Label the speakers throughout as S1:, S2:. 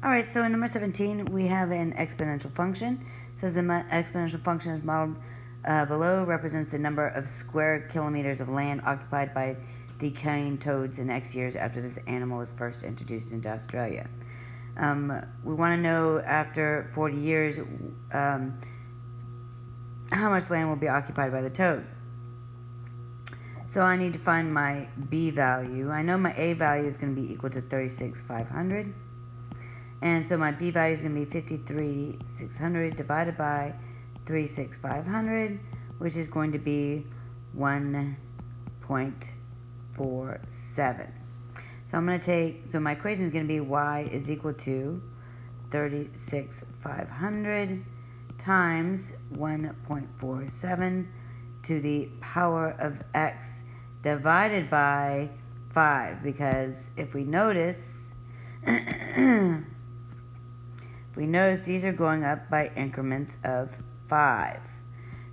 S1: Alright, so in number 17, we have an exponential function. It says the exponential function is modeled below, represents the number of square kilometers of land occupied by the cane toads in X years after this animal was first introduced into Australia. We want to know after 40 years how much land will be occupied by the toad. So I need to find my B value. I know my A value is going to be equal to 36,500. And so my B value is going to be 53,600 divided by 36,500, which is going to be 1.47. So I'm going to take, so my equation is going to be y is equal to 36,500 times 1.47 to the power of x divided by 5. Because if we notice, these are going up by increments of 5.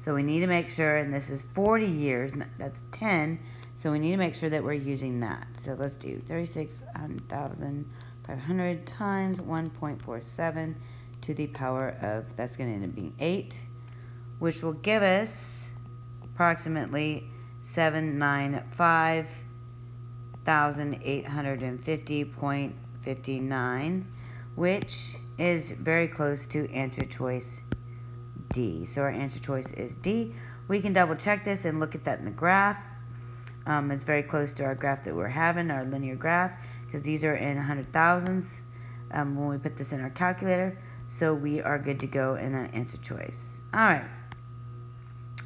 S1: So we need to make sure, and this is 40 years, that's 10, so we need to make sure that we're using that. So let's do 36,500 times 1.47 to the power of, that's going to end up being 8, which will give us approximately 795,850.59, which is very close to answer choice D. So our answer choice is D. We can double check this and look at that in the graph. It's very close to our graph that we're having, our linear graph, because these are in 100,000s when we put this in our calculator. So we are good to go in that answer choice. Alright.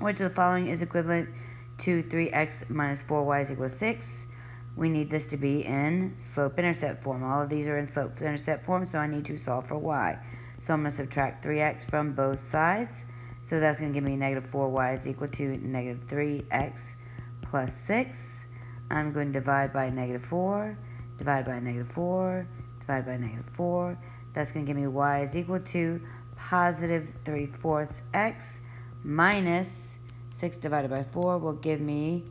S1: Which of the following is equivalent to 3x minus 4y is equal to 6? We need this to be in slope-intercept form. All of these are in slope-intercept form, so I need to solve for y. So I'm going to subtract 3x from both sides. So that's going to give me negative 4y is equal to negative 3x plus 6. I'm going to divide by negative 4, divide by negative 4, divide by negative 4. That's going to give me y is equal to positive 3/4 x minus 6 divided by 4 will give me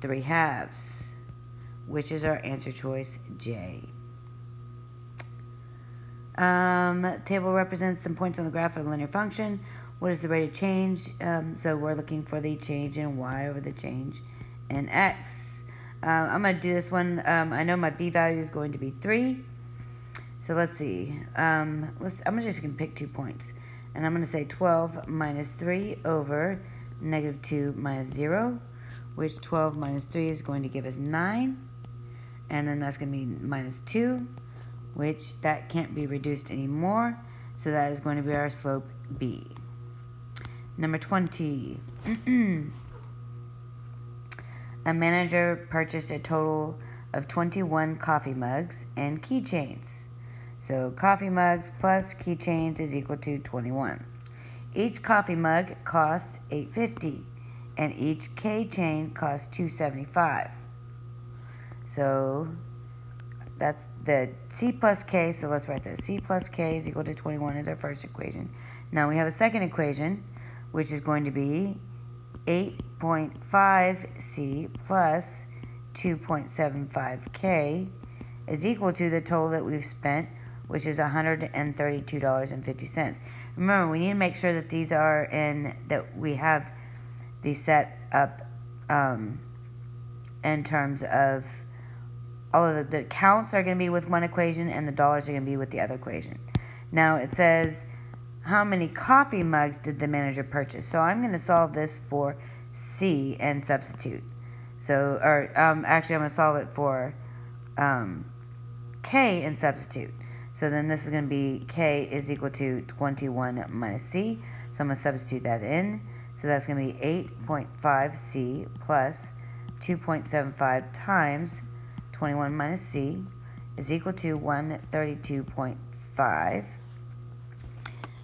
S1: 3/2, which is our answer choice J. Table represents some points on the graph of a linear function. What is the rate of change? So we're looking for the change in y over the change in x. I'm going to do this one. I know my b value is going to be 3. So let's see. I'm just going to pick 2 points. And I'm going to say 12 minus 3 over negative 2 minus 0, which 12 minus 3 is going to give us 9. And then that's going to be minus 2, which that can't be reduced anymore. So that is going to be our slope B. Number 20. A manager purchased a total of 21 coffee mugs and keychains. So coffee mugs plus keychains is equal to 21. Each coffee mug cost $8.50 and each keychain cost $2.75. So that's the C plus K, so let's write that. C plus K is equal to 21 is our first equation. Now we have a second equation, which is going to be 8.5C plus 2.75K is equal to the total that we've spent, which is $132.50. Remember, we need to make sure that these are that we have these set up in terms of all of the counts are going to be with one equation and the dollars are going to be with the other equation. Now it says, how many coffee mugs did the manager purchase? So I'm going to solve this for C and substitute. So, actually I'm going to solve it for K and substitute. So then this is going to be K is equal to 21 minus C. So I'm going to substitute that in. So that's going to be 8.5C plus 2.75 times 21 minus C is equal to 132.5.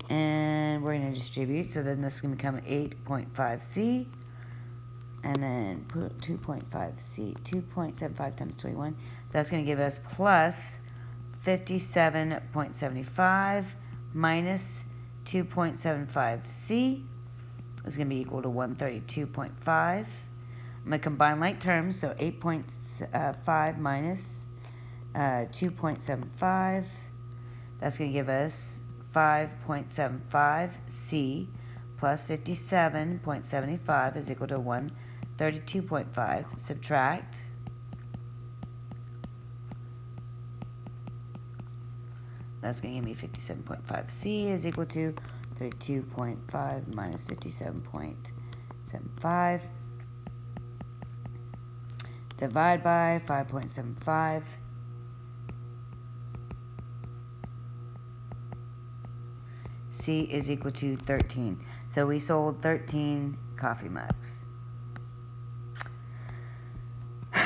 S1: And we're going to distribute. So then this is going to become 8.5C. And then put 2.5C, 2.75 times 21. That's going to give us plus 57.75 minus 2.75C is going to be equal to 132.5. I'm going to combine like terms, so 8.5 minus 2.75 That's going to give us 5.75. C plus 57.75 is equal to 132.5. Subtract. That's going to give me 57.5. C is equal to 32.5 minus 57.75. Divide by 5.75. C is equal to 13. So we sold 13 coffee mugs.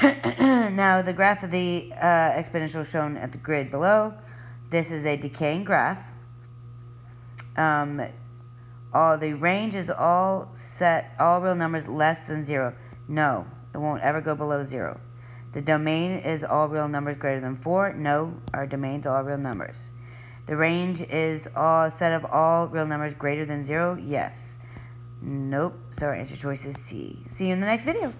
S1: Now the graph of the exponential shown at the grid below. This is a decaying graph. The range is all set, all real numbers less than 0. No, it won't ever go below 0. The domain is all real numbers greater than 4. No, our domain's all real numbers. The range is a set of all real numbers greater than 0. Yes. Nope. So our answer choice is C. See you in the next video.